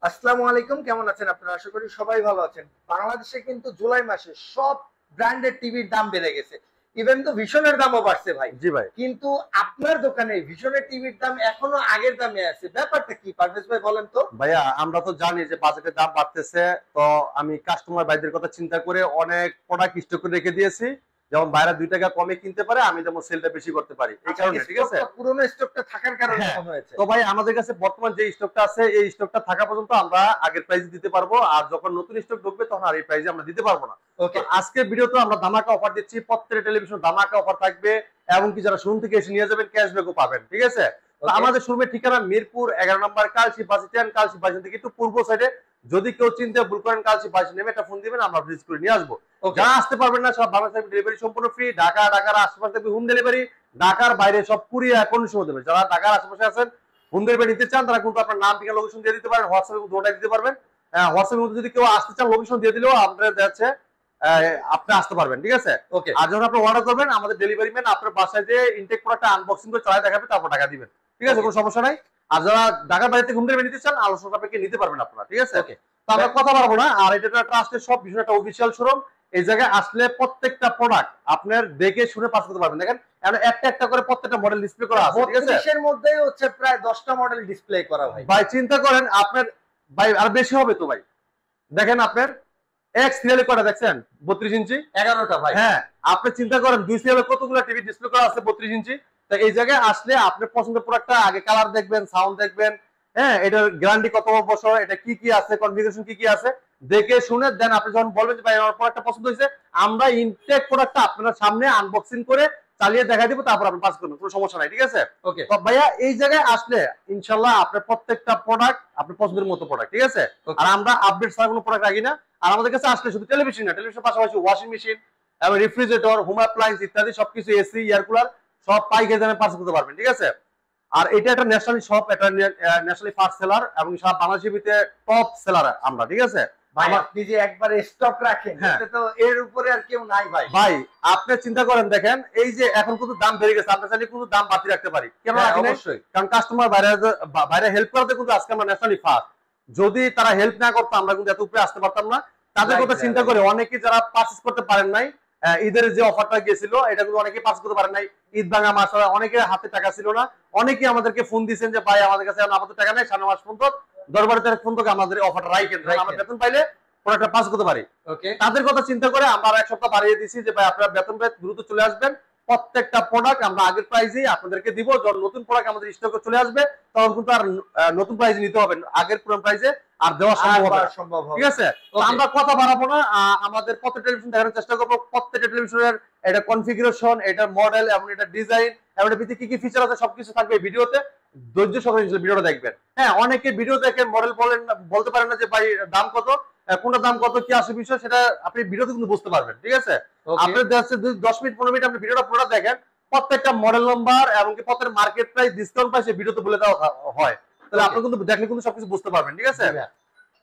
আসসালামু আলাইকুম, কেমন আছেন আপনারা? আশা করি সবাই ভালো আছেন। বাংলাদেশে কিন্তু জুলাই মাসে সব ব্র্যান্ডেড টিভির দাম বেড়ে গেছে। ইভেন তো ভিশনের দামও বাড়ছে ভাই। জি ভাই। কিন্তু আপনার দোকানে ভিশনের টিভির দাম এখনো আগের দামে আছে, ব্যাপারটা কি পারভেজ ভাই বলেন তো? ভাইয়া আমরা তো জানি যে বাজেটের দাম বাড়তেছে, তো আমি কাস্টমার ভাইদের কথা চিন্তা করে অনেক প্রোডাক্ট স্টক করে রেখে দিয়েছি, যেমন বাইরে 2 টাকা কমে কিনতে পারে, আমি যেমন সেলটা বেশি করতে পারি এই কারণে। ঠিক আছে, পুরনো স্টকটা থাকার কারণে হ্যাঁ। কম হয়েছে। তো ভাই আমাদের কাছে বর্তমান যে স্টকটা আছে এই স্টকটা থাকা পর্যন্ত আমরা আগের প্রাইসে দিতে পারবো, আর যখন নতুন স্টক ঢুকবে তখন আর এই প্রাইসে আমরা দিতে পারবো না। ওকে, আজকের ভিডিওতে আমরা ধামাকা অফার দিচ্ছি, প্রত্যেকটা টেলিভিশন ধামাকা অফার থাকবে, এবং কি যারা শোরুম থেকে এসে নিয়ে যাবেন ক্যাশব্যাকও পাবেন। ঠিক আছে, তো আমাদের শোরুমের ঠিকানা মিরপুর 11 নম্বর, কালচি বাস স্ট্যান্ড, কালচি বাস থেকে একটু পূর্ব সাইডে। যদি কেউ চিন্তা ভুল করেন কালচি বাস নেমে একটা ফোন দিবেন, আমরা রিসিভ করে নিয়ে আসবো। যারা আসতে পারবেন না সব বাংলাদেশ ডেলিভারি সম্পূর্ণ ফ্রি, ঢাকার আশেপাশে থাকবে হোম ডেলিভারি, ঢাকার বাইরে সব কুরিয়ার কোন সময় দেবে। যারা ঢাকার আশেপাশে আছেন হোম ডেলিভারি নিতে চান তারা কিন্তু আপনার নাম ঠিকানা লোকেশন দিয়ে দিতে পারেন, হোয়াটসঅ্যাপে দুটোটাই দিতে পারবেন। হোয়াটসঅ্যাপের মধ্যে যদি কেউ আসতে চান লোকেশন দিয়ে দিলেও আপনারা যাচ্ছে আপনি আসতে পারবেন। ঠিক আছে, ওকে। আর যখন আপনি অর্ডার করবেন আমাদের ডেলিভারি ম্যান আপনার বাসায় যে ইনটেক প্রোডাক্টটা আনবক্সিং করে চালাই দেখাবে, তারপর টাকা দিবেন। ঠিক আছে, কোনো সমস্যা নাই। আর যারা ঢাকার বাইরে থেকে হোম ডেলিভারি নিতে চান আলোচনা সাপেক্ষে নিতে পারবেন আপনারা। ঠিক আছে, তো আমরা কথা বলবো না। আর এটা ট্রাস্টের সব বিষয় একটা অফিসিয়াল শোরুম, এই জায়গায় আসলে প্রত্যেকটা প্রোডাক্ট আপনার দেখে শুনে পাস করতে পারবেন। দেখেন একটা একটা করে প্রত্যেকটা মডেল ডিসপ্লে করা আছে। ঠিক আছে, 32 এর মধ্যে হচ্ছে প্রায় 10টা মডেল ডিসপ্লে করা ভাই। ভাই চিন্তা করেন আপনার, ভাই আর বেশি হবে তো ভাই। দেখেন আপনার এক সিরিয়ালে কটা দেখছেন 32 ইঞ্চি 11টা ভাই। হ্যাঁ, আপনি চিন্তা করেন 2 সিরিয়ালে কতগুলো টিভি ডিসপ্লে করা আছে 32 ইঞ্চি। তো এই জায়গায় আসলে আপনার পছন্দের প্রোডাক্টটা আগে কালার দেখবেন, সাউন্ড দেখবেন, হ্যাঁ এটার গ্যারান্টি কত বছর, এটা কি কি আছে, কনফিগারেশন কি কি আছে দেখে শুনে দেন আপনি যখন বলবেন যে ভাই আমার প্রোডাক্টটা পছন্দ হয়েছে, আমরা ইনটেক প্রোডাক্টটা আপনার সামনে আনবক্সিং করে চালিয়ে দেখাই দিব, তারপর আপনি পাস করবেন, কোনো সমস্যা নাই। ঠিক আছে, ওকে। তো ভাইয়া এই জায়গায় আসলে ইনশাআল্লাহ আপনার প্রত্যেকটা প্রোডাক্ট আপনার পছন্দের মতো প্রোডাক্ট। ঠিক আছে, আর আমরা আপডেট ছাড়া কোনো প্রোডাক্ট রাখি না। আর আমাদের কাছে আসলে শুধু টেলিভিশন না, টেলিভিশনের পাশাপাশি ওয়াশিং মেশিন এবং রেফ্রিজারেটর, হোম অ্যাপ্লায়েন্স ইত্যাদি সবকিছু, এসি, এয়ার কুলার সব পাইকারি দামে পারচেজ করতে পারবেন। ঠিক আছে, আর এটা একটা ন্যাশনালি শপ, এটা ন্যাশনালি ফাস্ট সেলার এবং সারা বাংলাদেশের ভিতরে টপ সেলার আমরা। ঠিক আছে, ভাই আপনি যে একবারে স্টক রাখেন, এটা তো এর উপরে আর কেউ নাই ভাই। ভাই আপনি চিন্তা করেন, দেখেন এই যে এখন কিন্তু দাম বেড়ে গেছে, আমরা চাইলে কিন্তু দাম বাড়তি রাখতে পারি, কেন রাখি না? কারণ কাস্টমার বাইরে হেল্প করাতে কিন্তু আজকে আমরা ন্যাশনালি ফাস্ট। যদি তারা হেল্প না করতো আমরা কিন্তু এত উপরে আসতে পারতাম না। তাদের কথা চিন্তা করে অনেকে যারা পারচেজ করতে পারেন নাই, ঈদের যে অফারটা গিয়েছিল এটা কিন্তু অনেকে পারচেজ করতে পারেন নাই, ঈদ ভাঙা মাস, অনেকের হাতে টাকা ছিল না, অনেকে আমাদেরকে ফোন দিয়েছেন যে ভাই আমাদের কাছে আপাতত টাকা নেই, 6 মাস পর্যন্ত 10-12 তারিখ পর্যন্ত আমাদের অফারটা রাখেন, আমরা বেতন পাইলে প্রোডাক্টটা পাস করতে পারি। তাদের কথা চিন্তা করে আমরা এক সপ্তাহ বাড়িয়ে দিয়েছি যে ভাই আপনারা বেতন পেয়ে দ্রুত চলে আসবেন, প্রত্যেকটা প্রোডাক্ট আমরা আগের প্রাইসেই আপনাদেরকে দিব। যখন নতুন প্রোডাক্ট আমাদের স্টকে চলে আসবে তখন কিন্তু আর নতুন প্রাইসে নিতে হবে, আগের পুরান প্রাইসে আর দেওয়া সম্ভব হবে। ঠিক আছে, তো আমরা কথা বাড়াবো না, আমাদের প্রত্যেকটা টেলিভিশন দেখানোর চেষ্টা করবো, প্রত্যেকটা টেলিভিশনের এটা কনফিগারেশন, এটা মডেল এবং এটা ডিজাইন এবং এর ভিতরে কি কি ফিচার আছে সবকিছু থাকবে ভিডিওতে। ধৈর্য সহকারে ভিডিওটা দেখবেন। হ্যাঁ, অনেকে ভিডিও দেখেন মডেল বলেন, বলতে পারেন না যে ভাই দাম কত, কোনটা দাম কত, কি আসে বিষয়, সেটা আপনি ভিডিওতে কিন্তু বুঝতে পারবেন। ঠিক আছে, আপনি 10 মিনিট 15 মিনিট আপনি ভিডিওটা পুরো দেখেন, প্রত্যেকটা মডেল নাম্বার এবং কি প্রত্যেকটা মার্কেট প্রাইস, ডিসকাউন্ট প্রাইস এই ভিডিওতে বলে দেওয়া হয়, তাহলে আপনি কিন্তু দেখলে কিন্তু সবকিছু বুঝতে পারবেন। ঠিক আছে,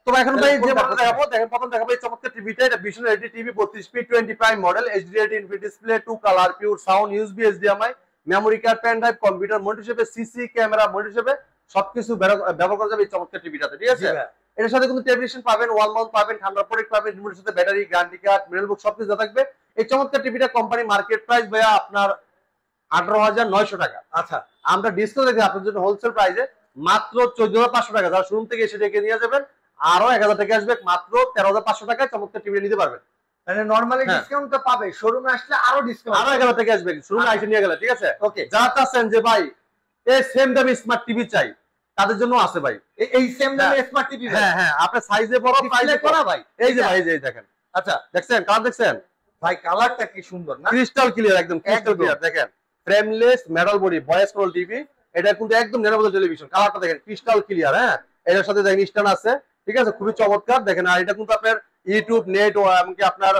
তো এখন ভাই যে মডেল দেখাবো, দেখেন প্রথম দেখাবো এই চমৎকার টিভিটা। এটা Vision LED TV 32 feet 20 prime model, HD infinity display, 2 colour, pure sound, USB, HDMI, memory card, pen drive, computer monitor হিসেবে, সিসি ক্যামেরা মনিটর হিসেবে সবকিছু ব্যবহার করা যাবে এই চমৎকার টিভিটাতে। ঠিক আছে, এর সাথে কিন্তু টেলিভিশন পাবেন, ওয়াল মাউন্ট পাবেন, ঠান্ডা প্রোটেক্ট পাবেন, রিমোটের সাথে ব্যাটারি, গ্যারান্টি কার্ড, মেল বুক সবকিছু থাকবে। এই চমৎকার টিভিটা কোম্পানি মার্কেট প্রাইস ভাইয়া আপনার 18,900 টাকা। আচ্ছা, আমরা ডিসকাউন্ট রেখে আপনার জন্য হোলসেল প্রাইসে মাত্র 14,500 টাকা, যারা শোরুম থেকে এসে ডেকে নিয়ে যাবেন আরো 1,000 টাকা আসবে, মাত্র 13,500 টাকায় চমৎকার টিভি নিতে পারবেন। মানে নরমালি ডিসকাউন্টটা পাবে, শোরুমে আসলে আরো ডিসকাউন্ট, আরো 1,000 টাকা আসবে শোরুমে এসে নিয়ে গেলে। ঠিক আছে, ওকে, যারা চাচ্ছেন যে ভাই এই সেম দামে স্মার্ট টিভি চাই তাদের জন্য আছে ভাই, এই সেম দামে স্মার্ট টিভি। হ্যাঁ হ্যাঁ, আপনার সাইজে বড়, সাইজে করা ভাই, এই যে ভাই, এই যে দেখেন। আচ্ছা, দেখছেন কালার, দেখছেন ভাই কালারটা কি সুন্দর না, ক্রিস্টাল ক্লিয়ার, একদম ক্রিস্টাল ক্লিয়ার। দেখেন frameless metal body, voice control TV, এটা কিন্তু একদম ন্যানোবল টেলিভিশন, কালারটা দেখেন ক্রিস্টাল ক্লিয়ার। হ্যাঁ, এটার সাথে দেখেন স্ট্যান্ড আছে। ঠিক আছে, খুবই চমৎকার দেখেন। আর এটা কিন্তু আপনার ইউটিউব, নেট ও এমনকি আপনার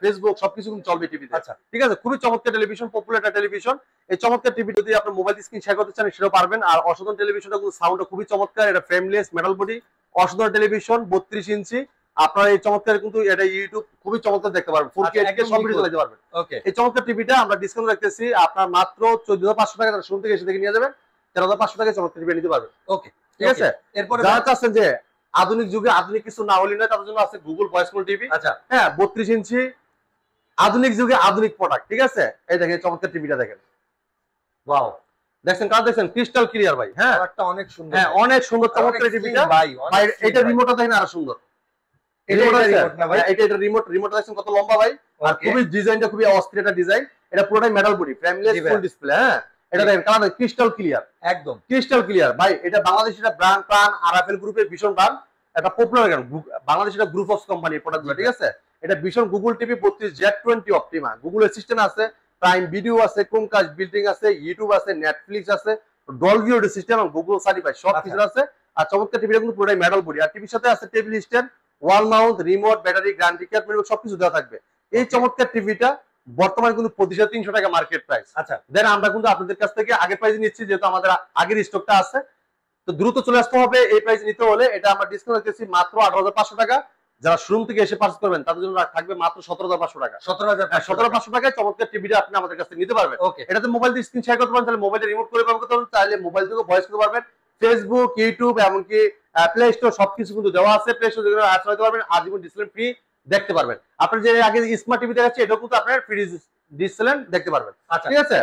ফেসবুক সবকিছু কিন্তু চলবে টিভিতে। আচ্ছা, ঠিক আছে, খুবই চমৎকার টেলিভিশন, পপুলার একটা টেলিভিশন। এই চমৎকার টিভি যদি আপনি মোবাইল স্ক্রিন শেয়ার করতে চান সেটাও পারবেন। আর অসাধারণ টেলিভিশনটা কিন্তু সাউন্ডটা খুবই চমৎকার, এটা ফ্রেমলেস মেটাল বডি, অসাধারণ টেলিভিশন 32 ইঞ্চি। আপনার এই চমৎকার কিন্তু এটা ইউটিউব খুবই চমৎকার দেখতে পারবেন, 4K সব ভিডিও চালাতে পারবেন। ওকে, এই চমৎকার টিভিটা আমরা ডিসকাউন্ট রাখতেছি আপনার মাত্র 14,500 টাকা, শুরু থেকে এসে দেখে নিয়ে যাবেন, 13,500 টাকায় চমৎকার টিভি নিতে পারবেন। ওকে, ঠিক আছে। এরপরে যারা চাচ্ছেন যে আধুনিক যুগে আধুনিক কিছু না হলে নয়, তাদের জন্য আছে গুগল ভয়েস কন্ট্রোল টিভি। আচ্ছা হ্যাঁ 32 ইঞ্চি আধুনিক যুগে আধুনিক প্রোডাক্ট, ঠিক আছে। এই দেখেন চমৎকার টিভিটা দেখেন, ওয়াও, দেখছেন কাজ দেখছেন ক্রিস্টাল ক্লিয়ার ভাই। হ্যাঁ কালারটা অনেক সুন্দর। হ্যাঁ অনেক সুন্দর চমৎকার টিভিটা ভাই, ভাই। এটা রিমোটটা দেখেন আরো সুন্দর। এটা রিমোট না ভাই? এটা রিমোট দেখছেন কত লম্বা ভাই, আর খুবই ডিজাইনটা খুবই অস্থির একটা ডিজাইন। এটা পুরোটাই metal body, frameless full display. হ্যাঁ এটা দেখেন কালার ক্রিস্টাল ক্লিয়ার, একদম ক্রিস্টাল ক্লিয়ার ভাই। এটা বাংলাদেশের একটা ব্র্যান্ড প্রাণ আরএফএল গ্রুপের ভীষণ ব্র্যান্ড, একটা পপুলার গান বাংলাদেশের একটা গ্রুপ অফ কোম্পানির প্রোডাক্টগুলো, ঠিক আছে। এটা ভীষণ Google TV 32 Z20 Optima, Google Assistant আছে, প্রাইম ভিডিও আছে, ক্রোমকাস্ট বিল্ডিং আছে, ইউটিউব আছে, নেটফ্লিক্স আছে, ডলবি অডিও সিস্টেম এবং গুগল সার্টিফাইড সব কিছু আছে। আর চমৎকার টিভিটা কিন্তু পুরোটাই মেটাল বডি, আর টিভির সাথে আছে table stand, wall mount, remote, battery, guarantee card, সবকিছু দেওয়া থাকবে। এই চমৎকার টিভিটা বর্তমানে কিন্তু 2500 টাকা মার্কেট প্রাইস। আচ্ছা দেন আমরা কিন্তু আপনাদের কাছ থেকে আগের প্রাইসে নিচ্ছি, যেহেতু আমাদের আগের স্টকটা আছে, তো দ্রুত চলে আসতে হবে। এই প্রাইস নিতে হলে এটা আমরা ডিসকাউন্ট করতেছি মাত্র 18,500 টাকা। যারা শোরুম থেকে এসে পারচেজ করবেন তাদের জন্য থাকবে মাত্র 17,500 টাকা। 17,500 টাকায় চমৎকার টিভিটা আপনি আমাদের কাছ থেকে নিতে পারবেন। ওকে, এটাতে মোবাইল দিয়ে স্ক্রিন শেয়ার করতে পারেন, তাহলে মোবাইলে রিমোট করে ব্যবহার করতে পারবেন, তাহলে মোবাইল থেকে ভয়েস করতে পারবেন। ফেসবুক, ইউটিউব, এমনকি প্লে স্টোর সবকিছু কিন্তু দেওয়া আছে। প্লে স্টোর থেকে অ্যাপস চালাতে পারবেন, আজীবন ডিসপ্লে ফ্রি দেখতে পারবেন। আপনার যে আগে স্মার্ট টিভি দেখাচ্ছে, এটাও কিন্তু আপনার ফ্রি ডিসপ্লে দেখতে পারবেন, ঠিক আছে।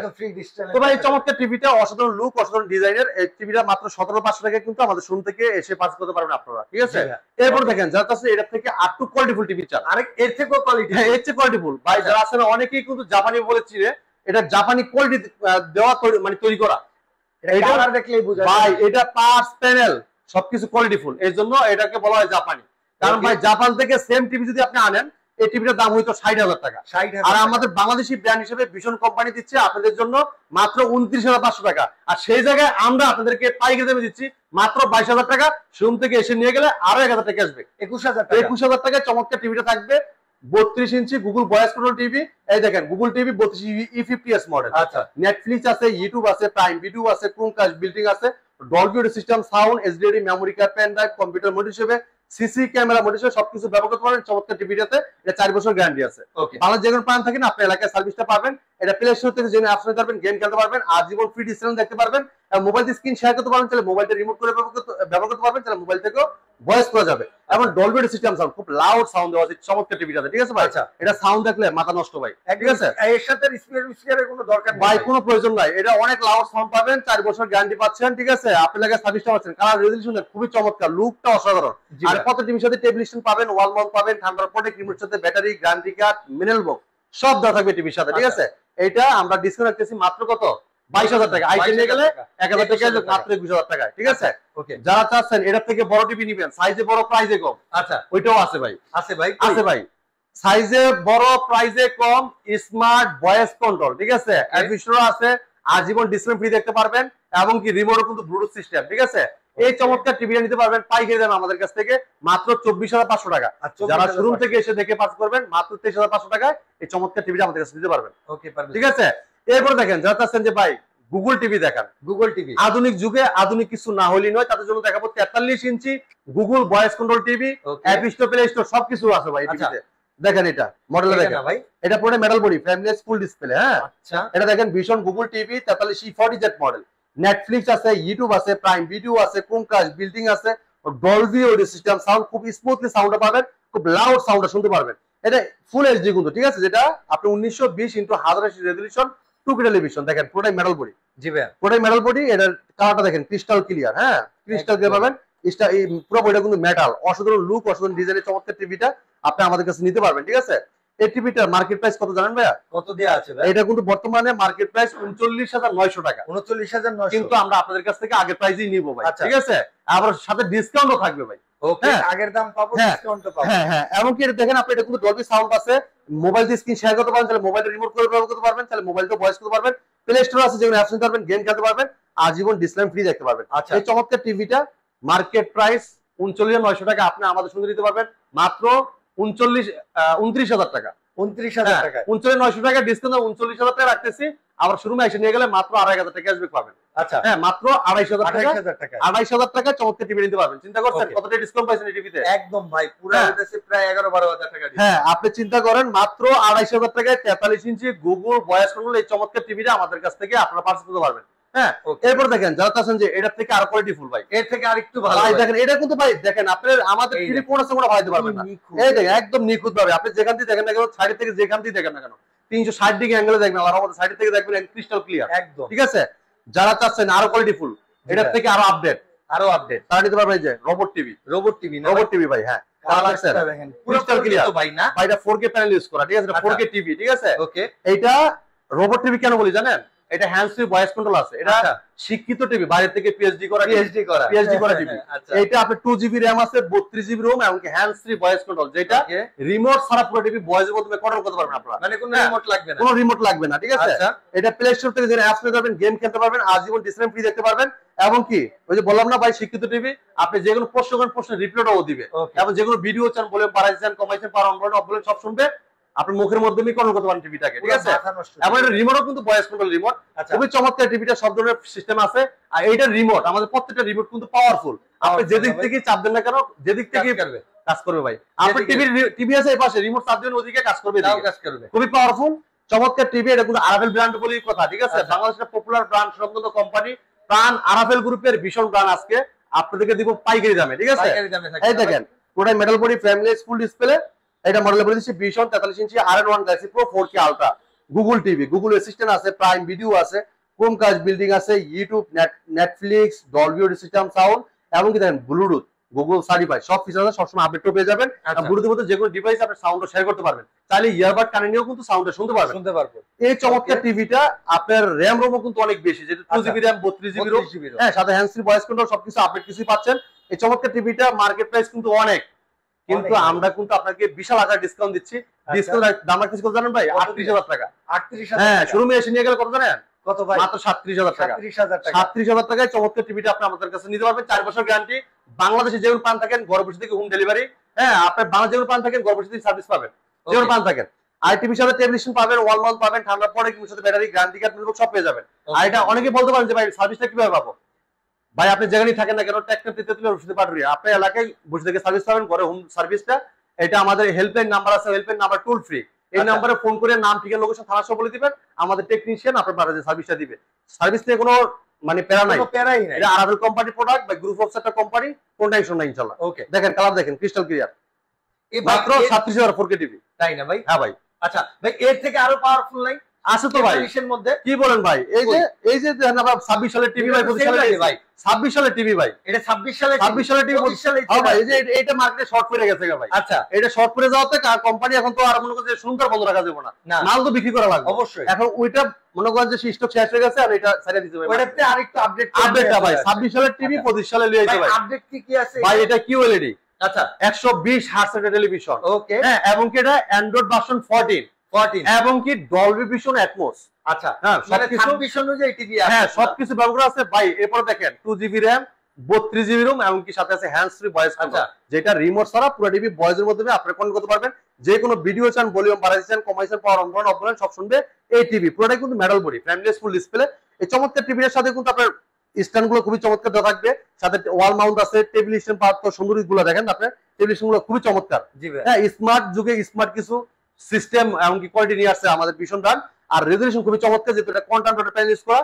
তো ভাই চমৎকার টিভিটা অসাধারণ লুক, অসাধারণ ডিজাইনের। এই টিভিটা মাত্র 17,500 টাকায় কিন্তু আমাদের শোরুম থেকে এসে পারচেজ করতে পারবেন আপনারা, ঠিক আছে। এরপর দেখেন যারা আছে এটা থেকে আরটু কোয়ালিটিফুল টিভি চান, আরেক এর থেকেও কোয়ালিটি, হ্যাঁ এর চেয়ে কোয়ালিটিফুল ভাই। যারা আছে না অনেকেই কিন্তু জাপানি বলেছি রে, এটা জাপানি কোয়ালিটি দেওয়া মানে তৈরি করা, এটা কালার দেখলেই বোঝা যায় ভাই। এটা পার্টস প্যানেল সবকিছু কোয়ালিটিফুল, এর জন্য এটাকে বলা হয় জাপানি। কারণ ভাই জাপান থেকে সেম টিভি যদি আপনি আনেন, এই টিভিটার দাম হইতো 60,000 টাকা, আর আমাদের বাংলাদেশি ব্র্যান্ড হিসেবে ভীষণ কোম্পানি দিচ্ছে আপনাদের জন্য মাত্র 29,500 টাকা। আর সেই জায়গায় আমরা আপনাদেরকে পাইকারি দামে দিচ্ছি মাত্র 22,000 টাকা। শোরুম থেকে এসে নিয়ে গেলে আরো 1,000 টাকা আসবে, 21,000 টাকায় চমৎকার টিভিটা থাকবে। 32 inch Google voice control TV. এই দেখেন গুগল টিভি 32 E50s মডেল। আচ্ছা নেটফ্লিক্স আছে, ইউটিউব আছে, প্রাইম ভিডিও আছে, ক্রোমকাস্ট বিল্ডিং আছে, Dolby audio system, sound, SDD, memory card, pen drive, computer mode হিসেবে, সিসি ক্যামেরা মোড হিসেবে সবকিছু ব্যবহার করতে পারেন। চমৎকার টিভিটাতে এটা 4 বছর গ্যারান্টি আছে। বাংলাদেশ যে কোনো প্রান্ত থাকেন আপনার এলাকায় সার্ভিসটা পাবেন। এটা প্লে স্টোর থেকে জেনে অ্যাপস নিতে পারবেন, গেম খেলতে পারবেন, আজীবন ফ্রি ডিসপ্লে দেখতে পারবেন, মোবাইল দিয়ে স্ক্রিন শেয়ার করতে পারবেন, তাহলে মোবাইলটা রিমোট করে ব্যবহার করতে পারবেন, তাহলে মোবাইল থেকেও ভয়েস করা যাবে। এবং ডলবি অডিও সিস্টেম সাউন্ড, খুব লাউড সাউন্ড দেওয়া আছে চমৎকার টিভিটাতে, ঠিক আছে ভাই। এটা সাউন্ড দেখলে মাথা নষ্ট ভাই, ঠিক আছে। এর সাথে স্পিকারের কোনো দরকার নেই ভাই, কোনো প্রয়োজন নাই। এটা অনেক লাউড সাউন্ড পাবেন, 4 বছর গ্যারান্টি পাচ্ছেন, ঠিক আছে। আপনার লাগে সার্ভিসটা পাচ্ছেন, কালার রেজোলিউশন খুবই চমৎকার, লুকটা অসাধারণ। আর কত টিভির সাথে টেবিল স্ট্যান্ড পাবেন, ওয়াল মাউন্ট পাবেন, ঠান্ডার প্রোটেক্ট, রিমোট সাথে battery, guarantee card, mineral box সব দেওয়া থাকবে টিভির সাথে, ঠিক আছে। এটা আমরা ডিসকাউন্ট রাখতেছি মাত্র কত 22,000 টাকা। আইটেম নিয়ে গেলে 1,000 টাকা, মাত্র 21,000 টাকা, ঠিক আছে। ওকে, যারা চাচ্ছেন এটা থেকে বড় টিভি নিবেন, সাইজে বড়, প্রাইজে কম, আচ্ছা ওইটাও আছে ভাই, আছে ভাই, আছে ভাই। সাইজে বড়, প্রাইজে কম, স্মার্ট ভয়েস কন্ট্রোল, ঠিক আছে। অ্যাডভিশনও আছে, আজীবন ডিসপ্লে ফ্রি দেখতে পারবেন, এবং কি রিমোটও কিন্তু ব্লুটুথ সিস্টেম, ঠিক আছে। এই চমৎকার টিভিটা নিতে পারবেন পাইকারি দামে আমাদের কাছ থেকে মাত্র 24,500 টাকা। যারা শোরুম থেকে এসে দেখে পাস করবেন মাত্র 23,500 টাকায় এই চমৎকার টিভিটা আমাদের কাছে দিতে পারবেন। ওকে, ঠিক আছে। এরপর দেখেন যারা চাচ্ছেন যে ভাই গুগল টিভি দেখান, গুগল টিভি আধুনিক যুগে আধুনিক কিছু না হলেই নয়, তাদের জন্য দেখাবো 43 inch Google voice control TV, app store, play store সবকিছু আছে ভাই টিভিতে। দেখেন এটা মডেল দেখেন ভাই, এটা পুরো metal body, frameless full display. হ্যাঁ আচ্ছা, এটা দেখেন ভীষণ Google TV 43 E40Z model. Netflix আছে, ইউটিউব আছে, প্রাইম ভিডিও আছে, ক্রোমকাস্ট বিল্ডিং আছে, ডলবি অডিও সিস্টেম, সাউন্ড খুব স্মুথলি সাউন্ড পাবেন, খুব লাউড সাউন্ড শুনতে পারবেন। এটা ফুল এইচডি কিন্তু, ঠিক আছে, যেটা আপনি 1920x1080 রেজোলিউশন 2K টেলিভিশন। দেখেন পুরোটাই মেটাল বডি, জি ভাই পুরোটাই মেটাল বডি। এটার কালারটা দেখেন ক্রিস্টাল ক্লিয়ার, হ্যাঁ ক্রিস্টাল ক্লিয়ার পাবেন। এই পুরো বডিটা কিন্তু মেটাল, অসাধারণ লুক, অসাধারণ ডিজাইনের চমৎকার টিভিটা আপনি আমাদের কাছে নিতে পারবেন, ঠিক আছে। এই টিভিটার মার্কেট প্রাইস কত জানেন ভাইয়া? কত দেয়া আছে ভাই? এটা কিন্তু বর্তমানে মার্কেট প্রাইস 39,900 টাকা। 39,900, কিন্তু আমরা আপনাদের কাছ থেকে আগের প্রাইসই নিব ভাই, আচ্ছা। ঠিক আছে। আবার সাথে ডিসকাউন্টও থাকবে ভাই। ওকে, আগের দাম পাবো, ডিসকাউন্টও পাবো। হ্যাঁ হ্যাঁ, এমনকি এটা দেখেন আপনি, এটা কিন্তু ডলবি সাউন্ড আছে, মোবাইল দিয়ে স্ক্রিন শেয়ার করতে পারেন, তাহলে মোবাইল রিমোট করে ব্যবহার করতে পারবেন, তাহলে মোবাইল দিয়ে ভয়েস করতে পারবেন, প্লে স্টোর আছে যেখানে অ্যাপস নিতে পারবেন, গেম খেলতে পারবেন, আজীবন ডিসপ্লে ফ্রি দেখতে পারবেন। আচ্ছা, এই চমৎকার টিভিটা মার্কেট প্রাইস 39,900 টাকা, আপনি আমাদের সঙ্গে নিতে পারবেন মাত্র 29,000 টাকা। 29,000 টাকা, 39,900 টাকা ডিসকাউন্ট 39,000 টাকা রাখতেছি। আবার শোরুমে এসে নিয়ে গেলে মাত্র 2,500 টাকা ক্যাশব্যাক পাবেন। আচ্ছা, হ্যাঁ মাত্র 2,500 টাকা, 2,500 টাকা চমৎকার টিভি নিতে পারবেন। চিন্তা করছেন কতটা ডিসকাউন্ট পাইছেন এই টিভিতে? একদম ভাই, পুরো হইতেছে প্রায় 11-12,000 টাকা। হ্যাঁ, আপনি চিন্তা করেন মাত্র 2,500 টাকায় 43 ইঞ্চি গুগল ভয়েস কন্ট্রোল এই চমৎকার টিভিটা আমাদের কাছ থেকে আপনারা পারচেজ করতে পারবেন। হ্যাঁ এরপর দেখেন যারা চাচ্ছেন যে এটার থেকে আরো কোয়ালিটি ফুল ভাই, এর থেকে আরেকটু ভালো ভাই দেখেন এটা কিন্তু ভাই দেখেন আপনার আমাদের টিভি কোন আছে কোনো ভাইতে পারবেন না, এই দেখেন একদম নিখুঁত ভাবে আপনি যেখান থেকে দেখেন না কেন, সাইড থেকে যেখান থেকে দেখেন না কেন 360 ডিগ্রি অ্যাঙ্গেলে দেখবেন, আর আমাদের সাইড থেকে দেখবেন ক্রিস্টাল ক্লিয়ার একদম। ঠিক আছে, যারা চাচ্ছেন আরো কোয়ালিটি ফুল এটার থেকে আরো আপডেট তারা নিতে পারবেন। এই যে রোবট টিভি ভাই, হ্যাঁ ক্রিস্টাল ক্লিয়ার ভাই না ভাই, এটা 4K প্যানেল ইউজ করা, ঠিক আছে, 4K টিভি, ঠিক আছে। ওকে, এইটা রোবট টিভি কেন বলি জানেন, এটা হ্যান্ড ফ্রি ভয়েস কন্ট্রোল আছে, এটা শিক্ষিত টিভি, বাইরে থেকে পিএইচডি করা টিভি। এটা আপনার 2GB র‍্যাম আছে, 32GB রোম এবং হ্যান্ড ফ্রি ভয়েস কন্ট্রোল, যেটা রিমোট ছাড়া পুরো টিভি ভয়েসের মাধ্যমে কন্ট্রোল করতে পারবেন আপনারা, মানে কোনো রিমোট লাগবে না, কোনো রিমোট লাগবে না, ঠিক আছে। এটা প্লে স্টোর থেকে যে অ্যাপস নিতে পারবেন, গেম খেলতে পারবেন, আজীবন ডিসপ্লে ফ্রি দেখতে পারবেন, এবং কি ওই যে বললাম না ভাই শিক্ষিত টিভি, আপনি যে কোনো প্রশ্ন করেন প্রশ্নের রিপ্লাইও দিবে, এবং যে কোনো ভিডিও চান বলে বাড়াইছেন কমাইছেন পার অন বলেন অফ বলেন সব শুনবে, আপনি মুখের মাধ্যমে কন্ট্রোল করতে পারেন টিভিটাকে, ঠিক আছে। এবং এটা রিমোটও কিন্তু ভয়েস কন্ট্রোল রিমোট, খুবই চমৎকার টিভিটা, সব ধরনের সিস্টেম আছে। আর এইটার রিমোট আমাদের প্রত্যেকটা রিমোট কিন্তু পাওয়ারফুল, আপনি যেদিক থেকে চাপ দেন না কেন যেদিক থেকে কাজ করবে ভাই। আপনি টিভি আছে এই পাশে, রিমোট চাপ দেন ওদিকে কাজ করবে, খুবই পাওয়ারফুল চমৎকার টিভি। এটা কিন্তু আরাফেল ব্র্যান্ড বলেই কথা, ঠিক আছে, বাংলাদেশের পপুলার ব্র্যান্ড সম্বন্ধ কোম্পানি প্রাণ আরাফেল গ্রুপের ভীষণ ব্র্যান্ড আজকে আপনাদেরকে দিব পাইকারি দামে, ঠিক আছে। এই দেখেন পুরোটাই metal body, frameless, full display. এটা মডেল বলে দিচ্ছি ভীষণ 43 ইঞ্চি R1 Galaxy pro 4K ultra, Google TV, Google Assistant আছে, প্রাইম ভিডিও আছে, ক্রোমকাস্ট বিল্ডিং আছে, YouTube, Netflix, Dolby audio system sound, এবং কি দেখেন ব্লুটুথ, গুগল সার্টিফাইড, সব ফিচার আছে, সবসময় আপডেট পেয়ে যাবেন। আর ব্লুটুথের মধ্যে যে কোনো ডিভাইস আপনি সাউন্ডও শেয়ার করতে পারবেন, চাইলে ইয়ারবাড কানে নিয়েও কিন্তু সাউন্ডটা শুনতে পারবেন। এই চমৎকার টিভিটা আপনার র্যাম রোমও কিন্তু অনেক বেশি, যেটা 2GB র‍্যাম 32GB রোম, হ্যাঁ, সাথে হ্যান্ড ফ্রি ভয়েস কন্ট্রোল, সবকিছু আপডেট কিছুই পাচ্ছেন। এই চমৎকার টিভিটা মার্কেট প্রাইস কিন্তু অনেক, কিন্তু আমরা কিন্তু আপনাকে বিশাল আকার ডিসকাউন্ট দিচ্ছি। ডিসকাউন্ট দাম রাখতেছি কত জানেন ভাই? ৩৮,০০০ টাকা। 38,000, হ্যাঁ, শোরুমে এসে নিয়ে গেলে কত জানেন? কত ভাই? মাত্র ৩৭,০০০ টাকা। ৩৭,০০০ টাকায় চমৎকার টিভিটা আপনি আমাদের কাছে নিতে পারবেন, 4 বছর গ্যারান্টি, বাংলাদেশে যে কোনো প্রান্ত থাকেন ঘরে বসে থেকে হোম ডেলিভারি, হ্যাঁ, আপনি বাংলাদেশে যে কোনো প্রান্ত থাকেন ঘরে বসে থেকে সার্ভিস পাবেন, যে কোনো প্রান্ত থাকেন। আর টিভির সাথে টেলিভিশন পাবেন, ওয়াল মাউন্ট পাবেন, ঠান্ডা পরে টিভির সাথে ব্যাটারি, গ্যারান্টি কার্ড সব পেয়ে যাবেন। আর এটা অনেকে বলতে পারেন যে ভাই সার্ভিসটা কিভাবে পাবো? ভাই আপনি যেখানেই থাকেন না কেন, ট্যাক্টর দিতে তুলে ওষুধ পাঠিয়ে আপনি এলাকায় বসে থেকে সার্ভিস পাবেন, ঘরে হোম সার্ভিসটা। এটা আমাদের হেল্পলাইন নাম্বার আছে, হেল্পলাইন নাম্বার টোল ফ্রি, এই নাম্বারে ফোন করে নাম ঠিকানা লোকেশন থানা সব বলে দিবেন, আমাদের টেকনিশিয়ান আপনার বাড়িতে সার্ভিসটা দিবে। সার্ভিস নিয়ে কোনো মানে প্যারা নাই, এটা আরাফেল কোম্পানি প্রোডাক্ট বা গ্রুপ অফ সেক্টর কোম্পানি, কোন টেনশন নাই ইনশাআল্লাহ। ওকে, দেখেন কালার দেখেন ক্রিস্টাল ক্লিয়ার, মাত্র ৩৭,০০০ 4K টিভি, তাই না ভাই? হ্যাঁ ভাই। আচ্ছা ভাই, এর থেকে আরো পাওয়ারফুল নাই আছে তো ভাই এর মধ্যে? কি বলেন ভাই? এই যে দেখেন আমরা 26 সালের টিভি ভাই, 25 সালের ভাই, 26 সালের টিভি ভাই, এটা 26 সালের টিভি, 25 সালে। হ্যাঁ ভাই, এই যে এটা মার্কেটে শর্ট পড়ে গেছে ভাই। আচ্ছা, এটা শর্ট পড়ে যাওয়াতে কোম্পানি এখন তো আর মনে করে যে সুন্দর বন্ধ রাখা যাবে না, মাল তো বিক্রি করা লাগবে অবশ্যই। এখন ওইটা মনে করেন যে স্টক শেষ হয়ে গেছে, আর এটা ছেড়ে দিতে হবে, ওইটাতে আরেকটু আপডেটটা ভাই 26 সালের টিভি 25 সালে লিয়ে যাবে ভাই। আপডেট কি আছে ভাই? এটা QLED, আচ্ছা, 120 হার্টজ টেলিভিশন, ওকে, হ্যাঁ, এবং কি এটা অ্যান্ড্রয়েড ভার্সন 14 এবং কি ডলবি ভিশন অ্যাটমস, আচ্ছা, হ্যাঁ, মানে 26 অনুযায়ী টিভি আছে, হ্যাঁ, সবকিছু ব্যবহার আছে ভাই। এরপর দেখেন 2GB র‍্যাম 32GB রোম, এবং কি সাথে আছে হ্যান্ডস ফ্রি ভয়েস কন্ট্রোল, যেটা রিমোট ছাড়া পুরো টিভি ভয়েসের মাধ্যমে আপনি কন্ট্রোল করতে পারবেন। যে কোনো ভিডিও চান, ভলিউম বাড়াইছেন কমাইছেন, পাওয়ার অন অফ করেন সব শুনবে এই টিভি। পুরোটাই কিন্তু metal body, frameless, full display. এই চমৎকার টিভির সাথে কিন্তু আপনার স্ট্যান্ড গুলো খুবই চমৎকার দেওয়া থাকবে, সাথে ওয়াল মাউন্ট আছে, টেবিল স্ট্যান্ড পাওয়ার তো সুন্দর গুলো দেখেন আপনি, টেবিল স্ট্যান্ড গুলো খুবই চমৎকার। হ্যাঁ, স্মার্ট যুগে স্মার্ট কিছু সিস্টেম এবং কি কোয়ালিটি নিয়ে আসছে আমাদের ভীষণ ব্র্যান্ড। আর রেজোলিউশন খুবই চমৎকার, যেহেতু এটা কন্টেন্ট প্যানেল ইউজ করা,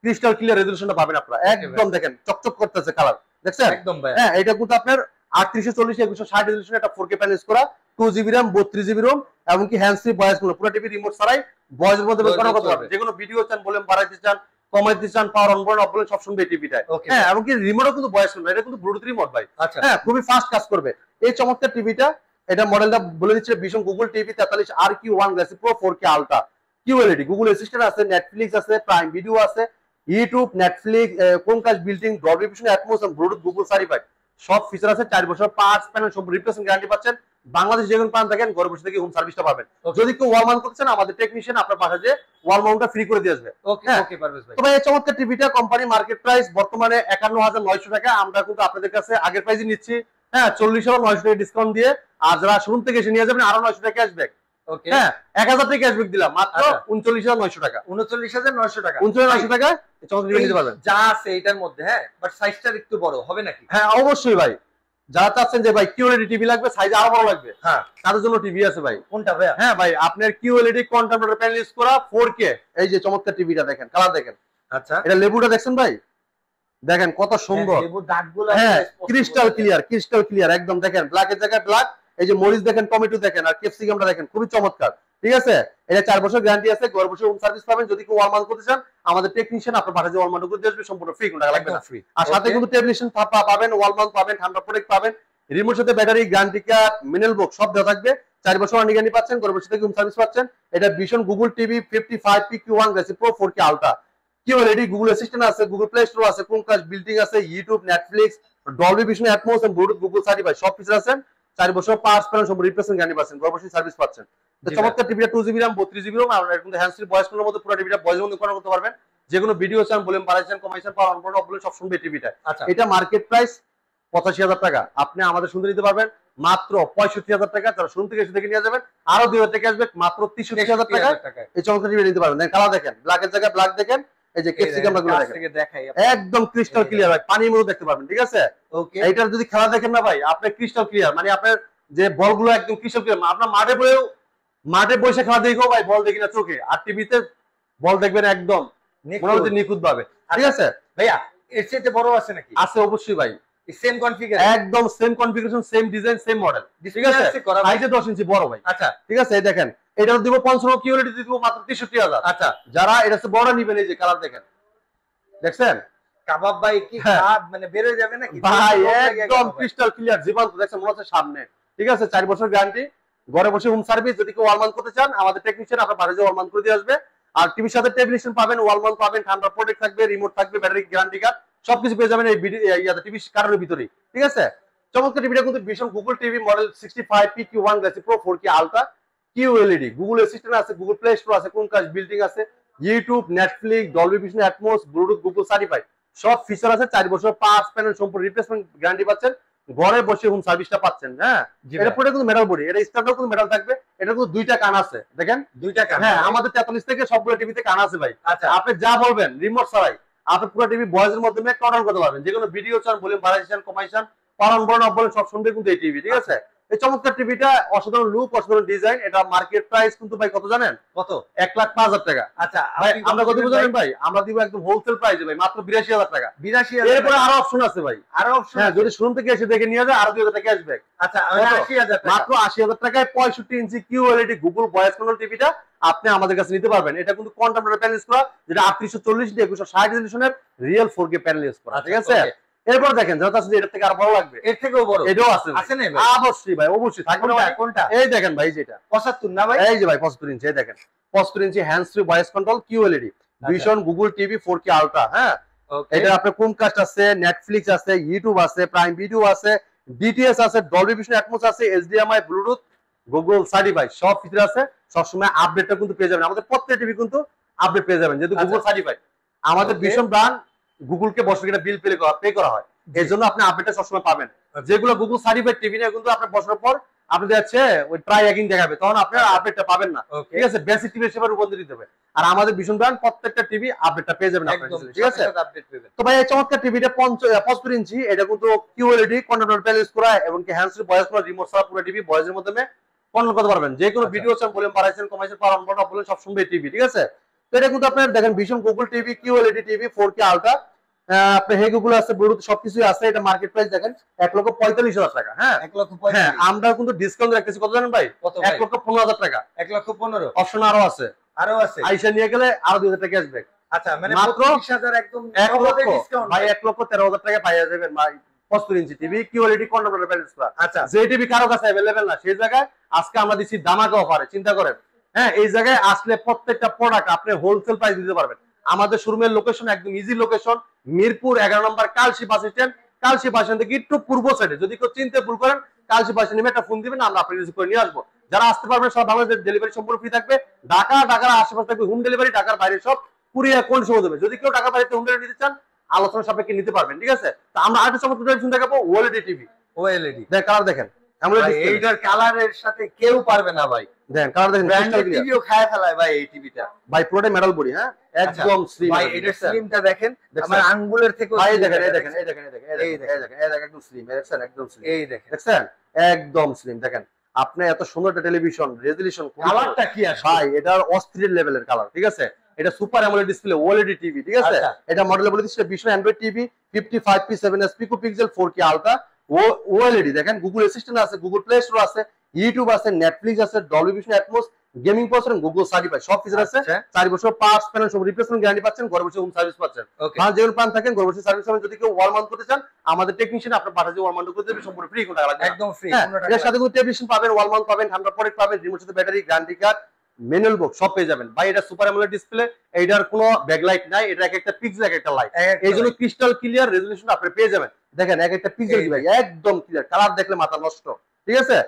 ক্রিস্টাল ক্লিয়ার রেজোলিউশনটা পাবেন আপনারা, একদম দেখেন চকচক করতেছে কালার, দেখছেন একদম ভাই। হ্যাঁ, এটা কিন্তু আপনার 3840 160 রেজোলিউশন, এটা 4K প্যানেল ইউজ করা, 2GB র‍্যাম 32GB রোম, এবং কি হ্যান্ড ফ্রি ভয়েস গুলো, পুরো টিভি রিমোট ছাড়াই ভয়েসের মধ্যে কন্ট্রোল করতে পারবেন। যে কোনো ভিডিও চান, ভলিউম বাড়াইতে চান কমাইতে চান, পাওয়ার অন অফ বলেন সব শুনবে টিভিটায়। হ্যাঁ, এবং কি রিমোটও কিন্তু ভয়েস শুনবে, এটা কিন্তু ব্লুটুথ রিমোট ভাই, হ্যাঁ, খুবই ফাস্ট কাজ করবে এই চমৎকার টিভিটা। এটা মডেলটা বলে দিচ্ছে ভীষণ Google TV 43 RQ1 Galaxy pro 4K ultra, QLED, Google Assistant আছে, নেটফ্লিক্স আছে, প্রাইম ভিডিও আছে, YouTube, Netflix, Chromecast building, Dolby vision atoms, Bluetooth, Google certified, সব ফিচার আছে। 4 বছর পার্টস প্যানেল সব রিপ্লেসমেন্ট গ্যারান্টি পাচ্ছেন। বাংলাদেশ যে কোনো প্রান্ত থাকেন ঘরে বসে থেকে হোম সার্ভিসটা পাবেন। যদি কেউ ওয়াল মাউন্ট করতে চান, আমাদের টেকনিশিয়ান আপনার পাশে যে ওয়াল মাউন্টটা ফ্রি করে দিয়ে আসবে। ওকে ওকে, পারভেজ ভাই। তো ভাই এই চমৎকার টিভিটা কোম্পানি মার্কেট প্রাইস বর্তমানে 51,900 টাকা, আমরা কিন্তু আপনাদের কাছে আগের প্রাইসই নিচ্ছি, হ্যাঁ, 40,900 টাকা ডিসকাউন্ট দিয়ে। আর যারা শুরু থেকে এসে নিয়ে যাবেন আরো 900 টাকা ক্যাশব্যাক, ওকে, হ্যাঁ, 1000 টাকা ক্যাশব্যাক দিলাম, মাত্র 39,900 টাকা, 39,900 টাকা, 39,900 টাকা চমৎকার টিভি নিতে পারবেন যা আছে এটার মধ্যে। হ্যাঁ, বাট সাইজটা একটু বড় হবে নাকি? হ্যাঁ, অবশ্যই ভাই, যারা চাচ্ছেন যে ভাই QLED টিভি লাগবে, সাইজ আরো বড় লাগবে, হ্যাঁ, তাদের জন্য টিভি আছে ভাই। কোনটা ভাই? হ্যাঁ ভাই, আপনার QLED কন্টেন্ট প্যানেল ইউজ করা 4K, এই যে চমৎকার টিভিটা দেখেন, কালার দেখেন, আচ্ছা, এটা লেবুটা দেখছেন ভাই, দেখেন কত সুন্দর, লেবুর দাগগুলো হ্যাঁ ক্রিস্টাল ক্লিয়ার একদম। দেখেন ব্ল্যাকের জায়গায় ব্ল্যাক, এই যে মরিচ দেখেন, টমেটো দেখেন, আর ক্যাপসিকামটা দেখেন, খুবই চমৎকার। ঠিক আছে, এটা 4 বছর গ্যারান্টি আছে, 12 বছর হোম সার্ভিস পাবেন। যদি কেউ ওয়ালমার্ট করতে চান, আমাদের টেকনিশিয়ান আপনার পাঠাতে ওয়ালমার্ট করে দিয়ে আসবে, সম্পূর্ণ ফ্রি, কোনো টাকা লাগবে না। আর সাথে কিন্তু টেকনিশিয়ান পাবেন, ওয়ালমার্ট পাবেন, ঠান্ডা প্রোডাক্ট পাবেন, রিমোট সাথে battery, guarantee card, mineral box সব দেওয়া থাকবে। 4 বছর ওয়ারেন্টি গ্যারান্টি পাচ্ছেন, 12 বছর থেকে হোম সার্ভিস পাচ্ছেন। এটা Vision Google TV 55 PQ1 glossy pro 4K ultra QLED, Google Assistant আছে, গুগল প্লে স্টোর আছে, ক্রোমকাস্ট বিল্ডিং আছে, YouTube, Netflix, Dolby vision Atmos and Bluetooth, Google certified সব ফিচার আছে। 4 বছর পার্টস প্যানেল সম্পূর্ণ রিপ্লেসমেন্ট গ্যারান্টি পাচ্ছেন, 12 বছর সার্ভিস পাচ্ছেন। তো চমৎকার টিভিটা 2GB RAM 32GB RAM, আর এর মধ্যে হ্যান্ড ফ্রি ভয়েস কলের মধ্যে পুরো টিভিটা ভয়েসের মধ্যে কন্ট্রোল করতে পারবেন। যে কোনো ভিডিও চান, ভলিউম বাড়াইছেন, কমাইছেন, পাওয়ার অন করুন, অফ করুন, সব শুনবে টিভিটা। এটা মার্কেট প্রাইস 85,000 টাকা, আপনি আমাদের শুনতে নিতে পারবেন মাত্র 65,000 টাকা। যারা শুনতে থেকে এসে দেখে নিয়ে যাবেন, আরো 2,000 টাকা আসবে, মাত্র 63,000 টাকা এই চমৎকার টিভি নিতে পারবেন। কালার দেখেন, ব্ল্যাকের জায়গায় ব্ল্যাক দেখেন, এই যে ক্যাপসিকাম গুলো দেখেন, একদম ক্রিস্টাল ক্লিয়ার ভাই, পানির মতো দেখতে পারবেন। ঠিক আছে, এইটার যদি খেলা দেখেন না ভাই, আপনি ক্রিস্টাল ক্লিয়ার, মানে আপনার যে বলগুলো একদম ক্রিস্টাল ক্লিয়ার। আপনার মাঠে বসে খেলা দেখো ভাই, বল দেখি না চোখে, আর টিভিতে বল দেখবেন একদম মোটামুটি নিখুঁত ভাবে। ঠিক আছে ভাইয়া, এর চেয়ে বড় আছে নাকি? আছে অবশ্যই ভাই, সেম কনফিগারেশন, একদম same configuration, same design, same model. ঠিক আছে, হাইটে 10 ইঞ্চি বড় ভাই। আচ্ছা, ঠিক আছে, এই দেখেন, এটা দিব 55 কিউএলইডি দিব মাত্র 63,000। আচ্ছা, যারা এটা বড় নিবেন, এই যে কালার দেখেন, দেখছেন কাবাব ভাই কি স্বাদ, মানে বের হয়ে যাবে নাকি ভাই, একদম ক্রিস্টাল ক্লিয়ার, জীবন্ত দেখছেন, মনে হচ্ছে সামনে। ঠিক আছে, 4 বছর গ্যারান্টি, ঘরে বসে হোম সার্ভিস। যদি কেউ ওয়ালমার্ট করতে চান, আমাদের টেকনিশিয়ান আপনার বাড়িতে ওয়ালমার্ট করে দিয়ে আসবে। আর টিভির সাথে টেলিভিশন পাবেন, ওয়ালমার্ট পাবেন, ঠান্ডা প্রোডাক্ট থাকবে, রিমোট থাকবে, ব্যাটারি গ্যারান্টি কার্ড, সবকিছু পেয়ে যাবেন এই টিভি কার্ডের ভিতরেই। ঠিক আছে, চমৎকার টিভিটা কিন্তু ভীষণ Google TV model 65 PQ1 glossy pro 4K ultra QLED, Google Assistant আছে, গুগল প্লে স্টোর আছে, ক্রোমকাস্ট বিল্ডিং আছে, YouTube, Netflix, Dolby vision atoms, Bluetooth, Google certified সব ফিচার আছে। 4 বছর পাঁচ প্যানেল সম্পূর্ণ রিপ্লেসমেন্ট গ্যারান্টি পাচ্ছেন, ঘরে বসে হোম সার্ভিসটা পাচ্ছেন। হ্যাঁ, এটা পুরো কিন্তু মেটাল বডি, এটা স্ট্যান্ডার্ড কিন্তু মেটাল থাকবে। এটা কিন্তু 2টা কান আছে, দেখেন 2টা কান। হ্যাঁ, আমাদের 43 থেকে সবগুলো টিভিতে কান আছে ভাই। আচ্ছা, আপনি যা বলবেন রিমোট ছাড়াই আপনি পুরো টিভি ভয়েসের মাধ্যমে কন্ট্রোল করতে পারবেন। যে কোনো ভিডিও চান, ভলিউম বাড়াইছেন, কমাইছেন, পাওয়ার অন করুন, অফ করুন, সব শুনবে কিন্তু এই টিভি। ঠিক আছে, এই চমৎকার টিভিটা অসাধারণ লুক, অসাধারণ ডিজাইন। এটা মার্কেট প্রাইস কিন্তু ভাই কত জানেন? কত? 1,05,000 টাকা। আচ্ছা ভাই, আমরা কত জানেন ভাই? আমরা দিব একদম হোলসেল প্রাইসে ভাই, মাত্র 82,000 টাকা। 82,000। এরপরে আরো অপশন আছে ভাই, আরো অপশন। হ্যাঁ, যদি শুরু থেকে এসে দেখে নিয়ে যায়, আরো 2,000 টাকা আসবে। আচ্ছা, 80,000 টাকা, মাত্র 80,000 টাকায় 65 ইঞ্চি কিউএলইডি গুগল ভয়েস কন্ট্রোল টিভিটা আপনি আমাদের কাছে নিতে পারবেন। এটা কিন্তু কন্টেম্পোরারি প্যানেল ইউজ করা, যেটা 3840 দিয়ে 2160 রেজোলিউশনের রিয়েল 4K প্যানেল ইউজ করা। ঠিক আছে, এরপর দেখেন যেটা আছে, এর থেকে আরো বড় লাগবে, এর থেকেও বড় এটাও আছে। আছে না ভাই? অবশ্যই ভাই, অবশ্যই থাকবে। কোনটা? এই দেখেন ভাই, যেটা 75 না ভাই, এই যে ভাই 75 ইঞ্চি, এই দেখেন 75 inch hands free voice control QLED vision Google TV 4K ultra. হ্যাঁ, এটা আপনার ক্রোমকাস্ট আছে, নেটফ্লিক্স আছে, ইউটিউব আছে, প্রাইম ভিডিও আছে, ডিটিএস আছে, ডলবি ভিশন অ্যাটমস আছে, এইচডিএমআই, ব্লুটুথ, গুগল সার্টিফাইড সব ফিচার আছে। সবসময় আপডেটটা কিন্তু পেয়ে যাবেন, আমাদের প্রত্যেক টিভি কিন্তু আপডেট পেয়ে যাবেন, যেহেতু গুগল সার্টিফাইড। আমাদের ভীষণ ব্র্যান্ড গুগলকে বছরে একটা বিল পে করা হয়, এর জন্য আপনি আপডেটটা সবসময় পাবেন। যেগুলো গুগল সার্টিফাইড টিভি নিয়ে কিন্তু আপনি বছর পর আপনি যাচ্ছে ওই ট্রাই অ্যাগিং দেখাবে, তখন আপনি আপডেটটা পাবেন না। ঠিক আছে, বেসিক টিভি হিসেবে রূপান্তরিত হবে। আর আমাদের ভীষণ ব্র্যান্ড প্রত্যেকটা টিভি আপডেটটা পেয়ে যাবেন আপনারা। ঠিক আছে, তো ভাই এই চমৎকার টিভিটা 75 ইঞ্চি, এটা কিন্তু কিউএলইডি কন্ট্রোলার প্যানেল ইউজ করা, এবং কি হ্যান্ডস ফ্রি ভয়েস করা, রিমোট ছাড়া পুরো টিভি ভয়েসের মাধ্যমে কন্ট্রোল করতে পারবেন। যে কোনো ভিডিও চান, ভলিউম বাড়াইছেন, কমাইছেন, পাওয়ার অন করুন, অফ করুন, সব শুনবে টিভি। ঠিক আছে, তো এটা কিন্তু আপনারা দেখেন ভীষণ Google TV QLED TV 4K ultra, আপনার হে গুগল আছে, ব্লুটুথ সবকিছুই আছে। এটা মার্কেট প্রাইস দেখেন 1,45,000 টাকা। হ্যাঁ, 1,45,000। হ্যাঁ, আমরা কিন্তু ডিসকাউন্ট রাখতেছি কত জানেন ভাই? 1,15,000 টাকা। 1,15,000 অপশন আরো আছে, আইসা নিয়ে গেলে আরো 2,000 টাকা আসবে। আচ্ছা, মানে মাত্র 30,000 একদম 1,00,000 ডিসকাউন্ট ভাই, 1,13,000 টাকা পাইয়া যাবেন ভাই 75 inch TV QLED controller panel করা। আচ্ছা, যে টিভি কারো কাছে अवेलेबल না, সেই জায়গায় আজকে আমরা দিচ্ছি ধামাকা অফারে, চিন্তা করেন। হ্যাঁ, এই জায়গায় আসলে প্রত্যেকটা প্রোডাক্ট আপনি হোলসেল প্রাইস দিতে পারবেন। আমাদের শোরুমের লোকেশন একদম ইজি লোকেশন, মিরপুর 11 নম্বর Kalshi bus stand. Kalshi bus stand থেকে একটু পূর্ব সাইডে, যদি কেউ চিনতে ভুল করেন, কালশি বাস স্ট্যান্ডে একটা ফোন দিবেন, আমরা আপনাকে রিসিভ করে নিয়ে আসবো। যারা আসতে পারবেন সব বাংলাদেশ ডেলিভারি সম্পূর্ণ ফ্রি থাকবে। ঢাকার আশেপাশে থাকবে হোম ডেলিভারি, ঢাকার বাইরে সব কুরিয়ার কোন সময় দেবে। যদি কেউ ঢাকার বাইরে হোম ডেলিভারি নিতে চান, আলোচনা সাপেক্ষে নিতে পারবেন। ঠিক আছে, তো আমরা আরেকটা চমৎকার টেলিভিশন দেখাবো, ওএলইডি টিভি। ওএলইডি দেখ, কালার দেখেন, এইটার কালারের সাথে কেউ পারবে না ভাই। দেখেন কালার দেখেন, ব্র্যান্ডেড টিভিও খায় ফেলায় ভাই এই টিভিটা। ভাই পুরোটাই মেটাল বডি। হ্যাঁ, একদম স্লিম ভাই, এটার স্লিমটা দেখেন, আমার আঙ্গুলের থেকে ভাই দেখেন, এই দেখেন, এই দেখেন, এই দেখেন, এই দেখেন, এই দেখেন, একদম স্লিম, দেখছেন একদম স্লিম, এই দেখেন, দেখছেন একদম স্লিম। দেখেন আপনি এত সুন্দর একটা টেলিভিশন, রেজোলিউশন, কালারটা কি আছে ভাই, এটার অস্থির লেভেলের কালার। ঠিক আছে, এটা super AMOLED display OLED TV, ঠিক আছে? আচ্ছা। এটা মডেল বলে দিচ্ছে ভীষণ Android TV 55p7s পিকোপিক্সেল 4K ultra OLED. দেখেন গুগল অ্যাসিস্ট্যান্ট আছে, গুগল প্লে স্টোর আছে, ইউটিউব আছে, নেটফ্লিক্স আছে, Dolby vision atoms, gaming processor, Google certified সব ফিচার আছে। 4 বছর পার্টস প্যানেল সব রিপ্লেসমেন্ট গ্যারান্টি পাচ্ছেন, ঘরে বসে হোম সার্ভিস পাচ্ছেন। আর যেগুলো প্ল্যান থাকেন ঘরে বসে সার্ভিস পাবেন। যদি কেউ ওয়াল মাউন্ট করতে চান আমাদের টেকনিশিয়ান আপনার পাঠাতে ওয়াল মাউন্ট করে দেবে সম্পূর্ণ ফ্রি, কোনো টাকা লাগবে না, একদম ফ্রি। এর সাথে কোনো টেলিভিশন পাবেন, ওয়াল মাউন্ট পাবেন, ঠান্ডা প্রোডাক্ট পাবেন, রিমোট সাথে battery, guarantee card, manual box সব পেয়ে যাবেন। ভাই এটা সুপার অ্যামোলেড ডিসপ্লে, এইটার কোনো ব্যাকলাইট নাই, এটা এক একটা পিক্সেল এক একটা লাইট, এইজন্য ক্রিস্টাল ক্লিয়ার রেজোলিউশন আপনি পেয়ে যাবেন। দেখেন এক একটা পিক্সেল ভাই একদম ক্লিয়ার, কালার দেখলে মাথা নষ্ট, ঠিক আছে?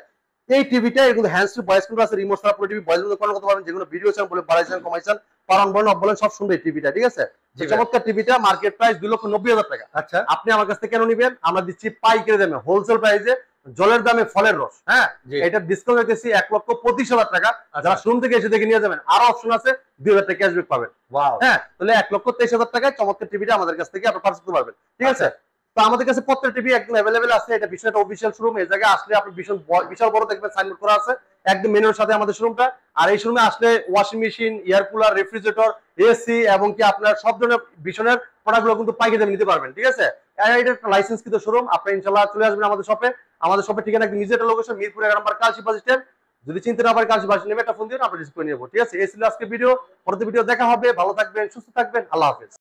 এই টিভিটা এগুলো হ্যান্ডস ফ্রি ভয়েস কন্ট্রোল আছে, রিমোট ছাড়া পুরো টিভি ভয়েস কন্ট্রোল করতে পারবেন, যেগুলো ভিডিও চান বলে বাড়াইছেন কমাইছেন পালন বলেন অফ বলেন সব শুনবে এই টিভিটা, ঠিক আছে? চমৎকার টিভিটা মার্কেট প্রাইস 2,90,000 টাকা। আচ্ছা, আপনি আমার কাছ থেকে কেন নিবেন? আমরা দিচ্ছি পাইকারি দামে হোলসেল প্রাইসে, জলের দামে ফলের রস। হ্যাঁ, এটা ডিসকাউন্ট রেখেছি 1,25,000 টাকা। যারা শোরুম থেকে এসে দেখে নিয়ে যাবেন আরো অপশন আছে, 2,000 টাকা ক্যাশব্যাক পাবেন। হ্যাঁ, তাহলে 1,23,000 টাকায় চমৎকার টিভিটা আমাদের কাছ থেকে আপনি পারচেজ করতে পারবেন, ঠিক আছে? তো আমাদের কাছে প্রত্যেক টিভি একদম অ্যাভেলেবেল আছে। এটা ভীষণ একটা অফিসিয়াল শোরুম, এই জায়গায় আসলে আপনি বিশাল বড় দেখবেন সাইনবোর্ড করা আছে একদম মেনুর সাথে আমাদের শোরুমটা। আর এই শোরুমে আসলে washing machine, air cooler, refrigerator, AC এবং কি আপনার সব ধরনের ভীষণের প্রোডাক্টগুলো কিন্তু পাইকারি দামে নিতে পারবেন, ঠিক আছে? এটা একটা লাইসেন্সকৃত শোরুম। আপনি ইনশাআল্লাহ চলে আসবেন আমাদের শপে। আমাদের শপের ঠিকানা একদম নিজের লোকেশন, মিরপুর 11 নম্বর কালশি বাস স্ট্যান্ড। যদি চিনতে না পারেন কালশি বাস নেমে একটা ফোন দিন, আমরা রিসিভ করে নেব, ঠিক আছে? এই ছিল আজকে ভিডিও। পরবর্তী ভিডিও দেখা হবে। ভালো থাকবেন, সুস্থ থাকবেন, আল্লাহ হাফেজ।